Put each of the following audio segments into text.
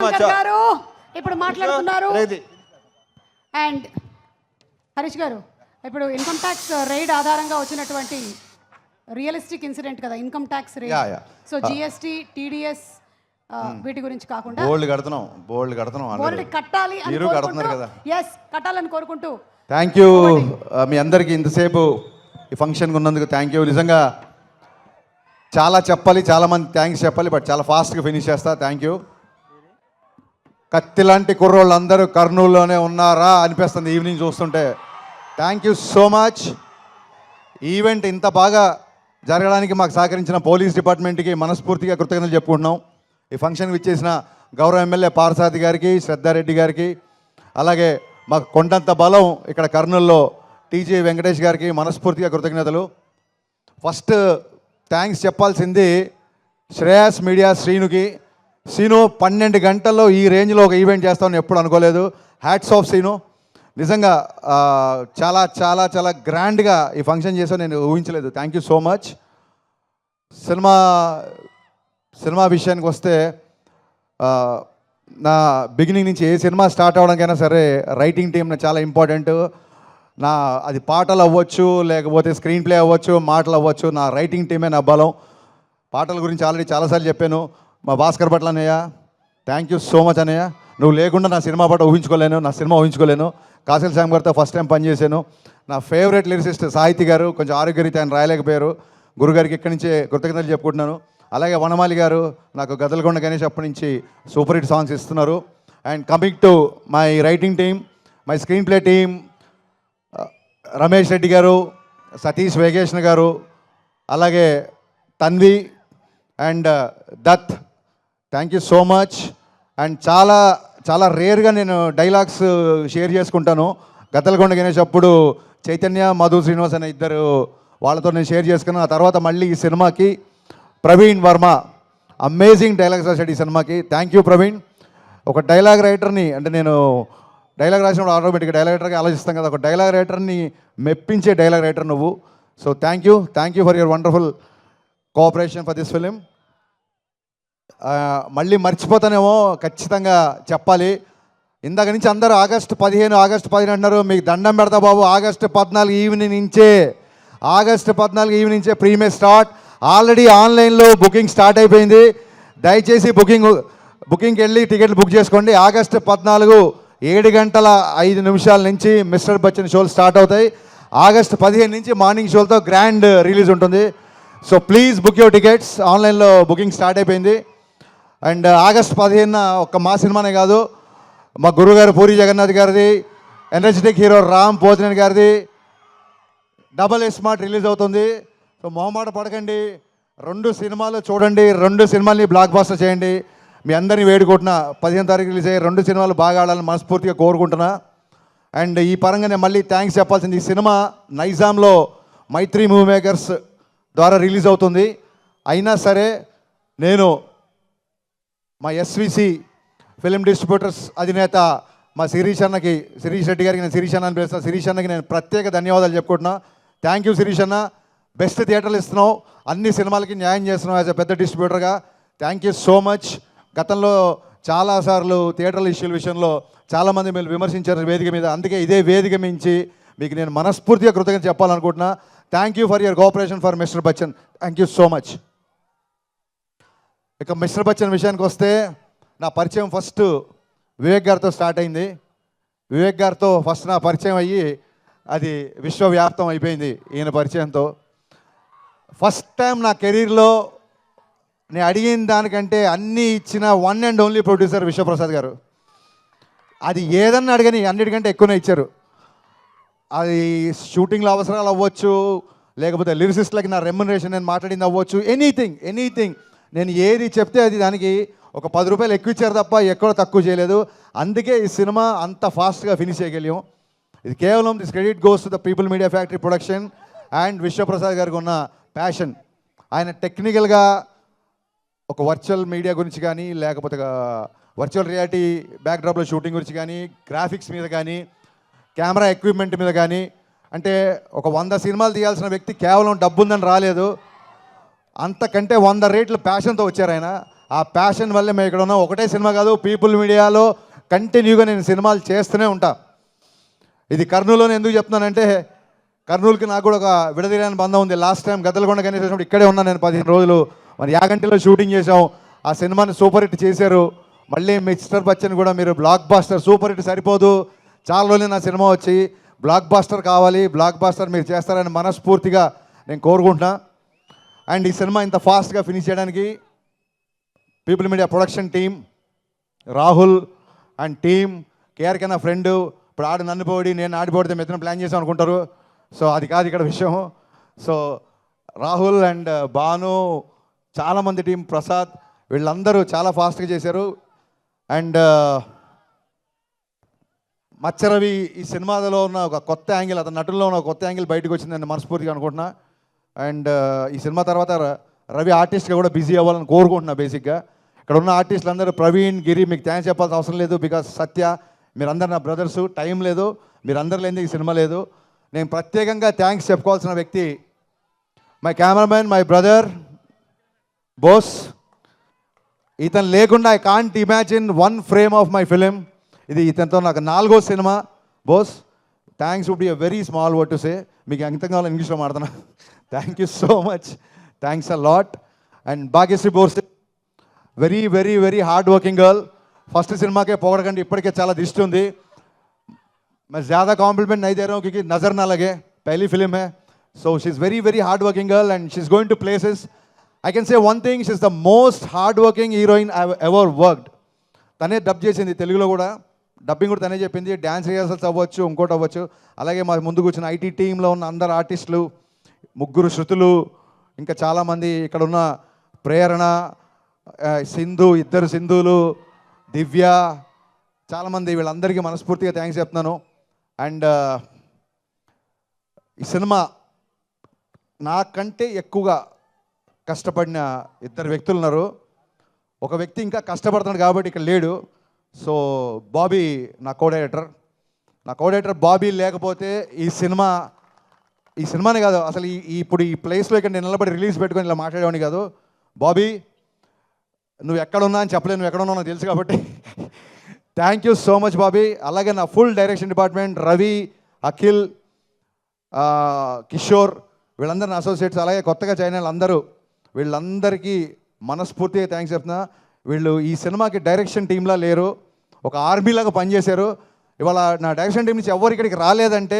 Much గారు ఇప్పుడు మాట్లాడుతున్నారు. అండ్ హరీష్ గారు, ఇప్పుడు ఇన్కమ్ ట్యాక్స్ రైడ్ ఆధారంగా వచ్చినటువంటి రియలిస్టిక్ ఇన్సిడెంట్ కదా income tax raid. So GST, TDS వీటి గురించి కాకుండా బోల్డ్ కడుతున్నాం కట్టాలి అని కడుతున్నారు కదా. ఎస్, కట్టాలని కోరుకుంటూ థ్యాంక్ యూ మీ అందరికీ ఇంతసేపు ఈ ఫంక్షన్కి ఉన్నందుకు థ్యాంక్ యూ. నిజంగా చాలా చెప్పాలి, చాలామంది థ్యాంక్స్ చెప్పాలి, బట్ చాలా ఫాస్ట్గా ఫినిష్ చేస్తా. Thank you. కత్తి లాంటి కుర్రోళ్ళు అందరూ కర్నూలులోనే ఉన్నారా అనిపిస్తుంది ఈవినింగ్ చూస్తుంటే. Thank you so much. Event ఇంత బాగా జరగడానికి మాకు సహకరించిన పోలీస్ డిపార్ట్మెంట్కి మనస్ఫూర్తిగా కృతజ్ఞతలు చెప్పుకుంటున్నాం. ఈ ఫంక్షన్కి ఇచ్చేసిన గౌరవ ఎమ్మెల్యే పార్సాది గారికి, శ్రద్ధారెడ్డి గారికి, అలాగే మాకు కొండంత బలం ఇక్కడ కర్నూలులో టీజీ వెంకటేష్ గారికి మనస్ఫూర్తిగా కృతజ్ఞతలు. ఫస్ట్ థ్యాంక్స్ చెప్పాల్సింది శ్రేయాస్ మీడియా శ్రీనుకి. శ్రీను 12 గంటల్లో ఈ రేంజ్లో ఒక ఈవెంట్ చేస్తామని ఎప్పుడు అనుకోలేదు. Hats off Srinu. నిజంగా చాలా చాలా చాలా గ్రాండ్గా ఈ ఫంక్షన్ చేసావు, నేను ఊహించలేదు. Thank you so much. Cinema విషయానికి వస్తే నా బిగినింగ్ నుంచి ఏ సినిమా స్టార్ట్ అవ్వడానికైనా సరే రైటింగ్ టీమ్ చాలా ఇంపార్టెంట్. అది పాటలు అవ్వచ్చు, లేకపోతే స్క్రీన్ ప్లే అవ్వచ్చు, మాటలు అవ్వచ్చు, నా రైటింగ్ టీమే నా బలం. పాటల గురించి ఆల్రెడీ చాలాసార్లు చెప్పాను. మా భాస్కర్ భట్ల అన్నయ్య, థ్యాంక్ యూ సో మచ్ అన్నయ్య. నువ్వు లేకుండా నా సినిమా పాట ఊహించుకోలేను. కాసిల్ శ్యామ్ గారితో ఫస్ట్ టైం పనిచేశాను. నా ఫేవరెట్ లిరిసిస్ట్ సాహితీ గారు, కొంచెం ఆరోగ్యరీత్యా ఆయన రాయలేకపోయారు. గురుగారికి ఇక్కడి నుంచే కృతజ్ఞతలు చెప్పుకుంటున్నాను. అలాగే వనమాలి గారు నాకు గదలకొండ గణేష్ అప్పటి నుంచి సూపర్ హిట్ సాంగ్స్ ఇస్తున్నారు. And coming to my writing team, my screen play team, Ramesh Reddy గారు, సతీష్ వేగేష్ణ గారు, అలాగే Tanvi and Dutt, thank you so much. And చాలా చాలా రేర్గా నేను డైలాగ్స్ షేర్ చేసుకుంటాను. గద్దలకొండ గణేష్ అప్పుడు చైతన్య, మధు శ్రీనివాస్ అనే ఇద్దరు వాళ్ళతో నేను షేర్ చేసుకున్నాను. ఆ తర్వాత మళ్ళీ ఈ సినిమాకి ప్రవీణ్ వర్మ అమేజింగ్ డైలాగ్స్ రాశాడు ఈ సినిమాకి. Thank you Praveen. ఒక డైలాగ్ రైటర్ని, అంటే నేను డైలాగ్ రాసినప్పుడు ఆటోమేటిక్గా డైలాగ్ రైటర్గా ఆలోచిస్తాం కదా, ఒక డైలాగ్ రైటర్ని మెప్పించే డైలాగ్ రైటర్ నువ్వు. So thank you for your wonderful cooperation for this film. మళ్ళీ మర్చిపోతానేమో, ఖచ్చితంగా చెప్పాలి. ఇందాక నుంచి అందరూ ఆగస్టు 15 అంటున్నారు. మీకు దండం పెడతా బాబు. ఆగస్టు 14 ఈవినింగ్ నుంచే ప్రీమియర్ స్టార్ట్. ఆల్రెడీ ఆన్లైన్లో బుకింగ్ స్టార్ట్ అయిపోయింది. దయచేసి బుకింగ్కి వెళ్ళి టికెట్లు బుక్ చేసుకోండి. ఆగస్టు 14 7:05 నుంచి మిస్టర్ బచ్చన్ షోలు స్టార్ట్ అవుతాయి. ఆగస్టు 15 నుంచి మార్నింగ్ షోలతో గ్రాండ్ రిలీజ్ ఉంటుంది. So please book your tickets. ఆన్లైన్లో బుకింగ్ స్టార్ట్ అయిపోయింది. అండ్ ఆగస్టు 15 ఒక్క మా సినిమానే కాదు, మా గురుగారు పూరి జగన్నాథ్ గారిది, ఎనర్జెటిక్ హీరో రామ్ పోతినేని గారిది డబల్ స్మార్ట్ రిలీజ్ అవుతుంది. సో మొహమాట పడకండి, 2 సినిమాలు చూడండి, 2 సినిమాల్ని బ్లాక్ బాస్టర్ చేయండి. మీ అందరినీ వేడుకుంటున్నా 15 తారీఖు రిలీజ్ అయ్యే 2 సినిమాలు బాగా ఆడాలని మనస్ఫూర్తిగా కోరుకుంటున్నా. అండ్ ఈ పరంగా నేను మళ్ళీ థ్యాంక్స్ చెప్పాల్సింది, ఈ సినిమా నైజాంలో మైత్రి మూవీ మేకర్స్ ద్వారా రిలీజ్ అవుతుంది. అయినా సరే నేను మా ఎస్విసి ఫిలిం డిస్ట్రిబ్యూటర్స్ అధినేత మా శిరీష్ రెడ్డి గారికి, నేను శిరీష్ అన్న అని పిలుస్తాను. శిరీష్ అన్నకి నేను ప్రత్యేక ధన్యవాదాలు చెప్పుకుంటున్నా. థ్యాంక్ యూ శిరీష్ అన్న. బెస్ట్ థియేటర్లు ఇస్తున్నావు, అన్ని సినిమాలకి న్యాయం చేస్తున్నావు యాజ్ ఎ పెద్ద డిస్ట్రిబ్యూటర్గా. Thank you so much. గతంలో చాలాసార్లు థియేటర్ల ఇష్యూల విషయంలో చాలామంది మీరు విమర్శించారు వేదిక మీద. అందుకే ఇదే వేదిక మించి మీకు నేను మనస్ఫూర్తిగా కృతజ్ఞత చెప్పాలనుకుంటున్నా. Thank you for your cooperation for mister Bachchan. Thank you so much. ఇక మిస్టర్ బచ్చన్ విషయానికి వస్తే, నా పరిచయం ఫస్ట్ వివేక్ గారితో స్టార్ట్ అయింది. వివేక్ గారితో ఫస్ట్ నా పరిచయం అయ్యి అది విశ్వవ్యాప్తం అయిపోయింది ఈయన పరిచయంతో. ఫస్ట్ టైం నా కెరీర్లో నేను అడిగిన దానికంటే అన్నీ ఇచ్చిన one and only producer Vishwaprasad గారు. అది ఏదన్నా అడగని అన్నిటికంటే ఎక్కువనే ఇచ్చారు. అది షూటింగ్లో అవసరాలు అవ్వచ్చు, లేకపోతే లిరిసిస్ట్లకి నా రెమ్యునరేషన్ నేను మాట్లాడింది అవ్వచ్చు, ఎనీథింగ్ నేను ఏది చెప్తే అది దానికి ఒక 10 రూపాయలు ఎక్కువ ఇచ్చారు తప్ప ఎక్కడ తక్కువ చేయలేదు. అందుకే ఈ సినిమా అంత ఫాస్ట్గా ఫినిష్ చేయగలిగాం. ఇది కేవలం this credit goes to the people media factory production and Vishwaprasad గారికి ఉన్న ప్యాషన్. ఆయన టెక్నికల్గా ఒక వర్చువల్ మీడియా గురించి కానీ, లేకపోతే వర్చువల్ రియాలిటీ బ్యాక్డ్రాప్లో షూటింగ్ గురించి కానీ, గ్రాఫిక్స్ మీద కానీ, కెమెరా ఎక్విప్మెంట్ మీద కానీ, అంటే ఒక 100 సినిమాలు తీయాల్సిన వ్యక్తి కేవలం డబ్బు ఉందని రాలేదు, అంతకంటే 100 రేట్లు ప్యాషన్తో వచ్చారు ఆయన. ఆ ప్యాషన్ వల్లే మేము ఇక్కడ ఉన్నాం. ఒకటే సినిమా కాదు, పీపుల్ మీడియాలో కంటిన్యూగా నేను సినిమాలు చేస్తూనే ఉంటా. ఇది కర్నూలులో ఎందుకు చెప్తున్నానంటే, కర్నూలుకి నాకు కూడా ఒక విడదీయని బంధం ఉంది. లాస్ట్ టైం గద్దలకొండ గణేష్ వచ్చినప్పుడు ఇక్కడే ఉన్నాను నేను 15 రోజులు. మరి యాగంటిలో షూటింగ్ చేసాం. ఆ సినిమాని సూపర్ హిట్ చేశారు. మళ్ళీ మిస్టర్ బచ్చన్ కూడా మీరు బ్లాక్ బాస్టర్, సూపర్ హిట్ సరిపోదు, చాలా రోజులు నా సినిమా వచ్చి బ్లాక్ బాస్టర్ కావాలి, బ్లాక్ బాస్టర్ మీరు చేస్తారని మనస్ఫూర్తిగా నేను కోరుకుంటున్నా. అండ్ ఈ సినిమా ఇంత ఫాస్ట్గా ఫినిష్ చేయడానికి people media production team, Rahul and team, KRK నా ఫ్రెండ్. ఇప్పుడు ఆడు నన్ను పోడి నేను ఆడిపోడితే మిత్రం ప్లాన్ చేసాం అనుకుంటారు. సో అది కాదు ఇక్కడ విషయం. సో రాహుల్ అండ్ భాను, చాలామంది టీం, ప్రసాద్, వీళ్ళందరూ చాలా ఫాస్ట్గా చేశారు. అండ్ మచ్చరవి ఈ సినిమాలో ఉన్న ఒక కొత్త యాంగిల్, అతని నటుల్లో ఉన్న ఒక కొత్త యాంగిల్ బయటకు వచ్చిందని మనస్ఫూర్తిగా అనుకుంటున్నా. అండ్ ఈ సినిమా తర్వాత రవి ఆర్టిస్ట్గా కూడా బిజీ అవ్వాలని కోరుకుంటున్నా. బేసిక్గా ఇక్కడ ఉన్న ఆర్టిస్టులు అందరూ, ప్రవీణ్, గిరి, మీకు థ్యాంక్స్ చెప్పాల్సిన అవసరం లేదు. బికాస్ సత్య, మీరందరూ నా బ్రదర్సు. టైం లేదు, మీరందరూ లేని ఈ సినిమా లేదు. నేను ప్రత్యేకంగా థ్యాంక్స్ చెప్పుకోవాల్సిన వ్యక్తి my cameraman, my brother Bose. ఇతను లేకుండా I can't imagine one frame of my film. ఇది ఇతనితో నాకు 4వ cinema. Bose, thanks would be a very small word to say. మీకు ఎంత కావాలో ఇంగ్లీష్లో మాడుతున్నా. Thank you so much, thanks a lot. And Bhagyashree Bose, very very very hard working girl. First cinema के पोगड़कंडी इప్పటికే చాలా దృష్టి ఉంది. मैं ज़्यादा कॉम्प्लीमेंट नहीं दे रहा हूँ क्योंकि नज़र ना लगे, पहली फिल्म है. So she is very very hard working girl and she is going to places. I can say one thing, she is the most hard working heroine I have ever worked. తనే dub చేసింది తెలుగులో కూడా, dubbing కూడా తనే చెప్పింది. Dance rehearsals అవ్వచ్చు, ఇంకోటి అవ్వచ్చు. అలాగే మా ముందుకు వచ్చిన ఐటీ టీంలో ఉన్న అందరు ఆర్టిస్టులు, 3 శృతులు, ఇంకా చాలామంది ఇక్కడ ఉన్న ప్రేరణ, సింధు, 2 సింధులు, దివ్య, చాలామంది, వీళ్ళందరికీ మనస్ఫూర్తిగా థ్యాంక్స్ చెప్తున్నాను. అండ్ ఈ సినిమా నాకంటే ఎక్కువగా కష్టపడిన 2 వ్యక్తులు ఉన్నారు. ఒక వ్యక్తి ఇంకా కష్టపడుతున్నాడు కాబట్టి ఇక్కడ లేడు. సో బాబీ నా కో డైరెక్టర్ బాబీ లేకపోతే ఈ సినిమానే కాదు అసలు ఇప్పుడు ఈ ప్లేస్లో ఇక్కడ నేను నిలబడి రిలీజ్ పెట్టుకొని ఇలా మాట్లాడేవాడిని కాదు. బాబీ, నువ్వు ఎక్కడున్నా అని చెప్పలేదు, నువ్వు ఎక్కడున్నావు నాకు తెలుసు కాబట్టి thank you so much Bobby. అలాగే నా full direction department, Ravi, Akhil, Kishore, వీళ్ళందరూ నా అసోసియేట్స్, అలాగే కొత్తగా జాయిన్ అయిన అందరూ, వీళ్ళందరికీ మనస్ఫూర్తిగా థ్యాంక్స్ చెప్తున్నా. వీళ్ళు ఈ సినిమాకి డైరెక్షన్ టీంలా లేరు, ఒక ఆర్మీలాగా పనిచేశారు. ఇవాళ నా డైరెక్షన్ టీం నుంచి ఎవరు ఇక్కడికి రాలేదంటే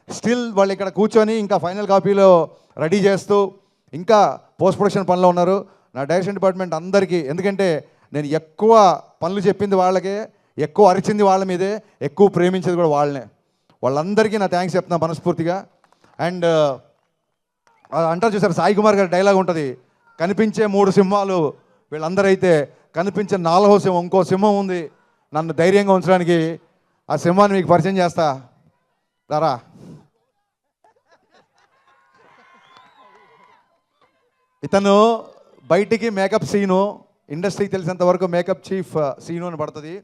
స్టిల్ వాళ్ళు ఇక్కడ కూర్చొని ఇంకా ఫైనల్ కాపీలో రెడీ చేస్తూ ఇంకా పోస్ట్ ప్రొడక్షన్ పనిలో ఉన్నారు. నా డైరెక్షన్ డిపార్ట్మెంట్ అందరికీ, ఎందుకంటే నేను ఎక్కువ పనులు చెప్పింది వాళ్ళకే, ఎక్కువ అరిచింది వాళ్ళ మీదే, ఎక్కువ ప్రేమించేది కూడా వాళ్ళనే. వాళ్ళందరికీ నా థ్యాంక్స్ చెప్తున్నా మనస్ఫూర్తిగా. అండ్ అంటారు చూసారు, సాయి కుమార్ గారి డైలాగ్ ఉంటుంది, కనిపించే 3 సింహాలు వీళ్ళందరూ అయితే కనిపించే 4వ సింహం, ఇంకో సింహం ఉంది నన్ను ధైర్యంగా ఉంచడానికి. ఆ సింహాన్ని మీకు పరిచయం చేస్తా రారా. ఇతను బయటికి మేకప్ సీను, ఇండస్ట్రీకి తెలిసినంత వరకు మేకప్ చీఫ్ సీను అని పడుతుంది.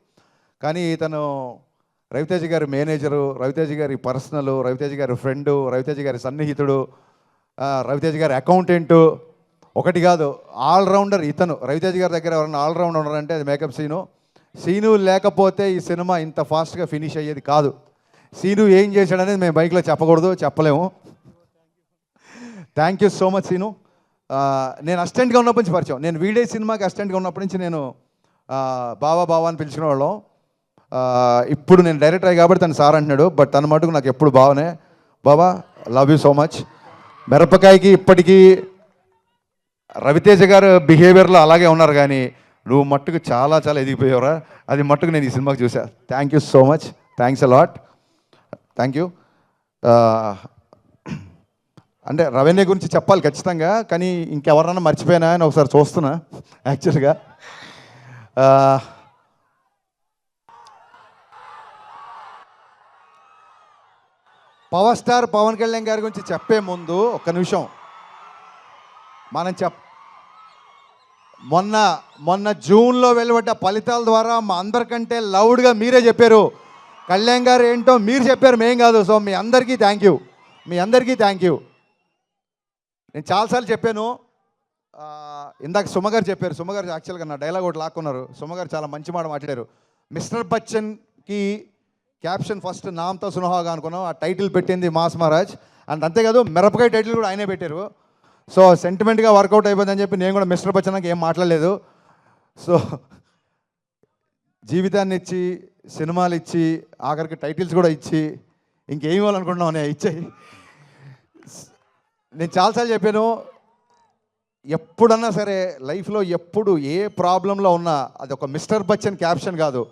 కానీ ఇతను రవితేజ గారి మేనేజరు, రవితేజ గారి పర్సనల్, రవితేజ గారి ఫ్రెండు, రవితేజ గారి సన్నిహితుడు, రవితేజ గారి అకౌంటెంటు, ఒకటి కాదు ఆల్రౌండర్ ఇతను. రవితేజ గారి దగ్గర ఎవరైనా ఆల్రౌండర్ ఉన్నారంటే అది మేకప్ సీను లేకపోతే ఈ సినిమా ఇంత ఫాస్ట్గా ఫినిష్ అయ్యేది కాదు. సీను ఏం చేశాడనేది మేము బైక్లో చెప్పకూడదు, చెప్పలేము. Thank you so much Seenu. నేను అసిస్టెంట్గా ఉన్నప్పటి నుంచి పరిచయం, నేను వీడే సినిమాకి అసిస్టెంట్గా ఉన్నప్పటి నుంచి నేను బావా అని పిలిచిన వాళ్ళం. ఇప్పుడు నేను డైరెక్టర్ అయ్యి కాబట్టి తను సార్ అంటున్నాడు, బట్ తన మటుకు నాకు ఎప్పుడు బావనే. బావా, లవ్ యూ సో మచ్. మిరపకాయకి ఇప్పటికీ రవితేజ గారు బిహేవియర్లో అలాగే ఉన్నారు, కానీ నువ్వు మట్టుకు చాలా చాలా ఎదిగిపోయావురా, అది మట్టుకు నేను ఈ సినిమాకి చూసా. Thank you so much, thanks a lot, thank you. అంటే రవీణ్య గురించి చెప్పాలి ఖచ్చితంగా, కానీ ఇంకెవరన్నా మర్చిపోయినా అని ఒకసారి చూస్తున్నా యాక్చువల్గా. పవర్ స్టార్ పవన్ కళ్యాణ్ గారి గురించి చెప్పే ముందు ఒక్క నిమిషం మనం మొన్న జూన్లో వెలువడ్డ ఫలితాల ద్వారా మా అందరికంటే లౌడ్గా మీరే చెప్పారు, కళ్యాణ్ గారు ఏంటో మీరు చెప్పారు, మేం కాదు. సో మీ అందరికీ థ్యాంక్ యూ. నేను చాలాసార్లు చెప్పాను, ఇందాక సుమగారు చెప్పారు, సుమగారు యాక్చువల్గా నా డైలాగ్ ఒకటి లాక్కున్నారు. సుమగారు చాలా మంచి మాట మాట్లాడారు. మిస్టర్ బచ్చన్కి క్యాప్షన్ ఫస్ట్ నామ్తో సునహాగా అనుకున్నాం, ఆ టైటిల్ పెట్టింది మాస్ మహారాజ్. అండ్ అంతేకాదు మిరపకాయ టైటిల్ కూడా ఆయనే పెట్టారు. సో సెంటిమెంట్గా వర్కౌట్ అయిపోయిందని చెప్పి నేను కూడా మిస్టర్ బచ్చన్కి ఏం మాట్లాడలేదు. సో జీవితాన్ని ఇచ్చి, సినిమాలు ఇచ్చి, ఆఖరికి టైటిల్స్ కూడా ఇచ్చి, ఇంకేం ఇవ్వాలనుకుంటున్నాం అనే ఇచ్చాయి. నేను చాలాసార్లు చెప్పాను, ఎప్పుడన్నా సరే లైఫ్లో ఎప్పుడు ఏ ప్రాబ్లంలో ఉన్నా అది ఒక మిస్టర్ బచ్చన్ క్యాప్షన్ కాదు,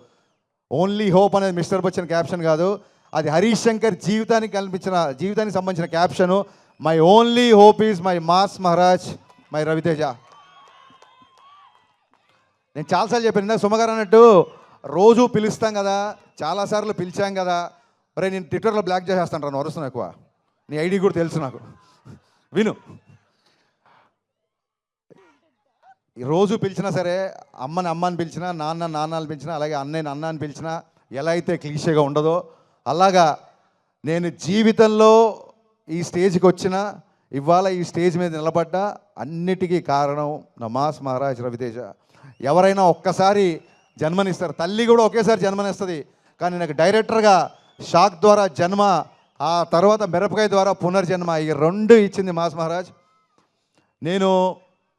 ఓన్లీ హోప్ అనేది మిస్టర్ బచ్చన్ క్యాప్షన్ కాదు, అది హరీష్ శంకర్ జీవితానికి సంబంధించిన caption. My only hope is my mass Maharaj, my Raviteja. నేను చాలాసార్లు చెప్పాను, సుమగారు అన్నట్టు రోజు పిలుస్తాం కదా, చాలాసార్లు పిలిచాం కదా, మరి నేను ట్విట్టర్లో బ్లాక్ చేసేస్తాను రాను వరుస్తున్నాను ఎక్కువ, నీ ఐడి కూడా తెలుసు నాకు, విను. రోజు పిలిచినా సరే, అమ్మని అమ్మ అని పిలిచినా, నాన్న నాన్న అని పిలిచినా, అలాగే అన్నయ్యని అన్న అని పిలిచినా, ఎలా అయితే క్లీషేగా ఉండదో అలాగా నేను జీవితంలో ఈ స్టేజ్కి వచ్చిన, ఇవాళ ఈ స్టేజ్ మీద నిలబడ్డా అన్నిటికీ కారణం నా మాస్ మహారాజ్ రవితేజ. ఎవరైనా ఒక్కసారి జన్మనిస్తారు, తల్లి కూడా ఒకేసారి జన్మనిస్తుంది, కానీ నాకు డైరెక్టర్గా షాక్ ద్వారా జన్మ, ఆ తర్వాత మిరపకాయ ద్వారా పునర్జన్మ, ఈ రెండు ఇచ్చింది మాస్ మహారాజ్. నేను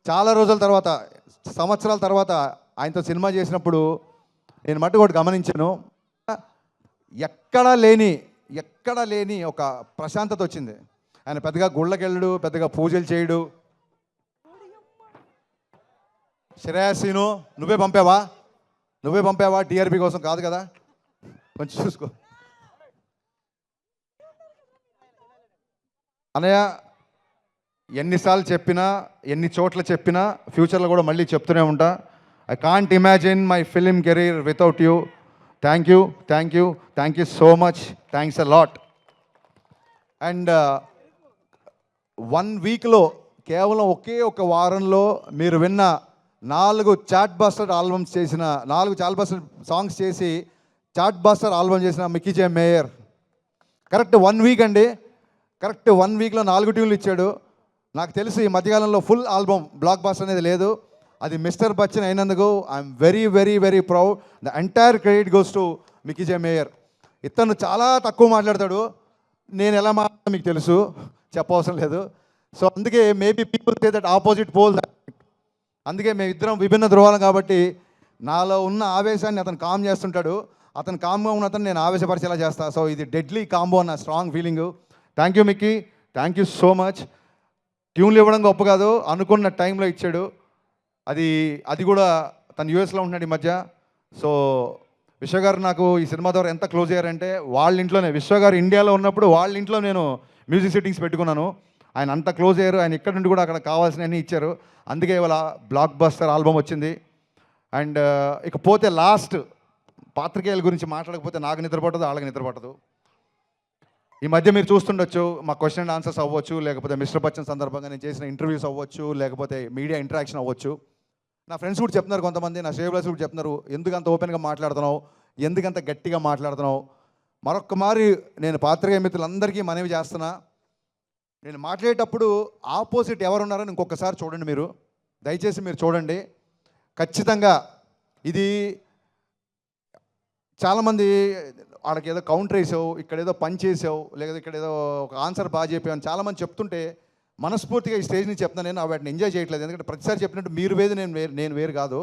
చాలా రోజుల తర్వాత, సంవత్సరాల తర్వాత ఆయనతో సినిమా చేసినప్పుడు నేను మట్టుకు ఒకటి గమనించాను, ఎక్కడా లేని ఒక ప్రశాంతత వచ్చింది. ఆయన పెద్దగా గుళ్ళకెళ్ళడు, పెద్దగా పూజలు చేయడు. శ్రేయస్సీను నువ్వే పంపావా టీఆర్పీ కోసం కాదు కదా, కొంచెం చూసుకో అన్నయ్య. ఎన్నిసార్లు చెప్పినా, ఎన్ని చోట్ల చెప్పినా, ఫ్యూచర్లో కూడా మళ్ళీ చెప్తూనే ఉంటా, I can't imagine my film career without you. Thank you so much, thanks a lot. And 1 వీక్లో, కేవలం ఒకే ఒక వారంలో మీరు విన్న 4 చాట్ బస్టర్ ఆల్బమ్స్ చేసిన, 4 చాట్ బస్టర్ సాంగ్స్ చేసి చాట్ బస్టర్ ఆల్బమ్ చేసిన మిక్కీ జే మేయర్ కరెక్ట్ 1 వీక్ అండి, కరెక్ట్ 1 వీక్లో 4 ట్యూన్లు ఇచ్చాడు. నాకు తెలుసు ఈ మధ్యకాలంలో ఫుల్ ఆల్బమ్ బ్లాక్ బస్టర్ అనేది లేదు, అది మిస్టర్ బచ్చన్ అయినందుకు I'm very proud. The entire credit goes to Mickey J mayor. ఇతను చాలా తక్కువ మాట్లాడతాడు, నేను ఎలా మాట్లాడతా మీకు తెలుసు, చెప్పవసరం లేదు. సో అందుకే maybe people say that opposite pole, అందుకే మేమిద్దరం విభిన్న ధృవాలం కాబట్టి నాలో ఉన్న ఆవేశాన్ని అతను కామ్ చేస్తుంటాడు, అతను కామ్గా ఉన్న అతను నేను ఆవేశపరిచేలా చేస్తా. సో ఇది డెడ్లీ కాంబో అన్న strong feeling. Thank you Mickey, thank you so much. ట్యూన్లు ఇవ్వడం గొప్ప కాదు, అనుకున్న టైంలో ఇచ్చాడు. అది కూడా తను యూఎస్లో ఉంటున్నాడు ఈ మధ్య. సో విశ్వగారు నాకు ఈ సినిమా ద్వారా ఎంత క్లోజ్ అయ్యారంటే, వాళ్ళ ఇంట్లోనే, విశ్వగారు ఇండియాలో ఉన్నప్పుడు వాళ్ళ ఇంట్లో నేను మ్యూజిక్ సెట్టింగ్స్ పెట్టుకున్నాను. ఆయన అంత క్లోజ్ అయ్యారు, ఆయన ఇక్కడ నుండి కూడా అక్కడ కావాల్సినవన్నీ ఇచ్చారు. అందుకే ఇవాళ బ్లాక్ బస్టర్ ఆల్బమ్ వచ్చింది. అండ్ ఇకపోతే లాస్ట్, పాత్రికేయుల గురించి మాట్లాడకపోతే నాకు నిద్ర పట్టదు, వాళ్ళకి నిద్ర పట్టదు. ఈ మధ్య మీరు చూస్తుండొచ్చు, మా క్వశ్చన్ అండ్ ఆన్సర్స్ అవ్వచ్చు, లేకపోతే మిస్టర్ బచ్చన్ సందర్భంగా నేను చేసిన ఇంటర్వ్యూస్ అవ్వచ్చు, లేకపోతే మీడియా ఇంటరాక్షన్ అవ్వచ్చు. నా ఫ్రెండ్స్ కూడా చెప్తున్నారు, కొంతమంది నా షేవ్లర్స్ కూడా చెప్తున్నారు, ఎందుకంత ఓపెన్గా మాట్లాడుతున్నావు, ఎందుకంత గట్టిగా మాట్లాడుతున్నావు. మరొక్క మారి నేను పాత్రికేయ మిత్రులందరికీ మనవి చేస్తున్నా, నేను మాట్లాడేటప్పుడు ఆపోజిట్ ఎవరున్నారని ఇంకొకసారి చూడండి, మీరు దయచేసి మీరు చూడండి. ఖచ్చితంగా ఇది చాలామంది వాళ్ళకి ఏదో కౌంటర్ వేసావు, ఇక్కడ ఏదో పని చేసావు, లేదా ఇక్కడ ఏదో ఒక ఆన్సర్ బాగా చెప్పావు అని చాలామంది చెప్తుంటే మనస్ఫూర్తిగా ఈ స్టేజ్ నుంచి చెప్తున్నాను, నేను వాటిని ఎంజాయ్ చేయట్లేదు. ఎందుకంటే ప్రతిసారి చెప్పినట్టు మీరు వేరు నేను వేరు కాదు,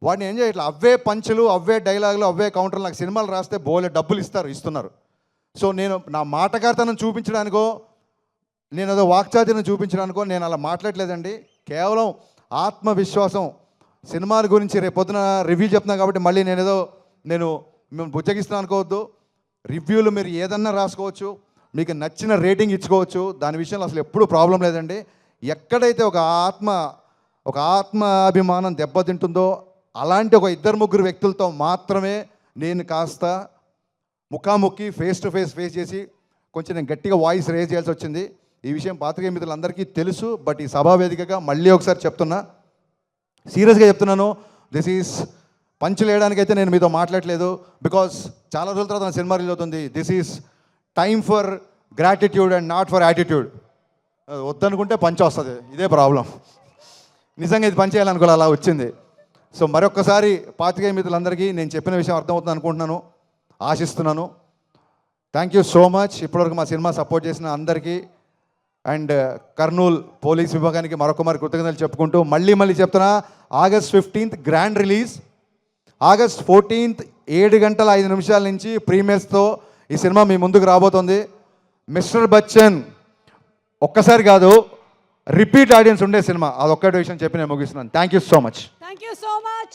వాటిని ఎంజాయ్ చేయట్లేదు. అవే పంచులు, అవే డైలాగులు, అవే కౌంటర్లు. నాకు సినిమాలు రాస్తే బోలే డబ్బులు ఇస్తున్నారు. సో నేను నా మాటకారితనం చూపించడానికో, నేను ఏదో వాక్చాతుర్యం చూపించడానికో నేను అలా మాట్లాడలేదండి. కేవలం ఆత్మవిశ్వాసం. సినిమాల గురించి రేపు పొద్దున రివ్యూ చెప్తున్నాను కాబట్టి మళ్ళీ నేను మేము బుజ్జగిస్తున్నాను అనుకోవద్దు. రివ్యూలు మీరు ఏదన్నా రాసుకోవచ్చు, మీకు నచ్చిన రేటింగ్ ఇచ్చుకోవచ్చు, దాని విషయంలో అసలు ఎప్పుడూ ప్రాబ్లం లేదండి. ఎక్కడైతే ఒక ఆత్మాభిమానం దెబ్బతింటుందో అలాంటి ఒక 2-3 వ్యక్తులతో మాత్రమే నేను కాస్త ముఖాముఖి ఫేస్ టు ఫేస్ చేసి కొంచెం నేను గట్టిగా వాయిస్ రేజ్ చేయాల్సి వచ్చింది. ఈ విషయం పాత్రికేయ మిత్రులందరికీ తెలుసు. బట్ ఈ సభావేదికగా మళ్ళీ ఒకసారి చెప్తున్నా, సీరియస్గా చెప్తున్నాను, దిస్ ఈజ్ పంచులు వేయడానికైతే నేను మీతో మాట్లాడలేదు. బికాస్ చాలా రోజుల తర్వాత నా సినిమా రిలీజ్ అవుతుంది. This is time for gratitude and not for attitude. వద్దనుకుంటే పంచ్ వస్తుంది, ఇదే ప్రాబ్లం. నిజంగా ఇది పనిచేయాలనుకోవాలి, అలా వచ్చింది. సో మరొక్కసారి పాత్రికేయ మిత్రులందరికీ నేను చెప్పిన విషయం అర్థమవుతుంది అనుకుంటున్నాను, ఆశిస్తున్నాను. థ్యాంక్ యూ సో మచ్ ఇప్పటివరకు మా సినిమా సపోర్ట్ చేసిన అందరికీ. అండ్ కర్నూలు పోలీస్ విభాగానికి మరొక కృతజ్ఞతలు చెప్పుకుంటూ మళ్ళీ చెప్తున్నా, August 15th grand release, August 14th 7:05 నుంచి ప్రీమియర్స్తో ఈ సినిమా మీ ముందుకు రాబోతుంది. మిస్టర్ బచ్చన్ ఒక్కసారి కాదు, రిపీట్ ఆడియన్స్ ఉండే సినిమా, అదొక్కటి విషయం చెప్పి నేను ముగిస్తున్నాను. Thank you so much. Thank you so much.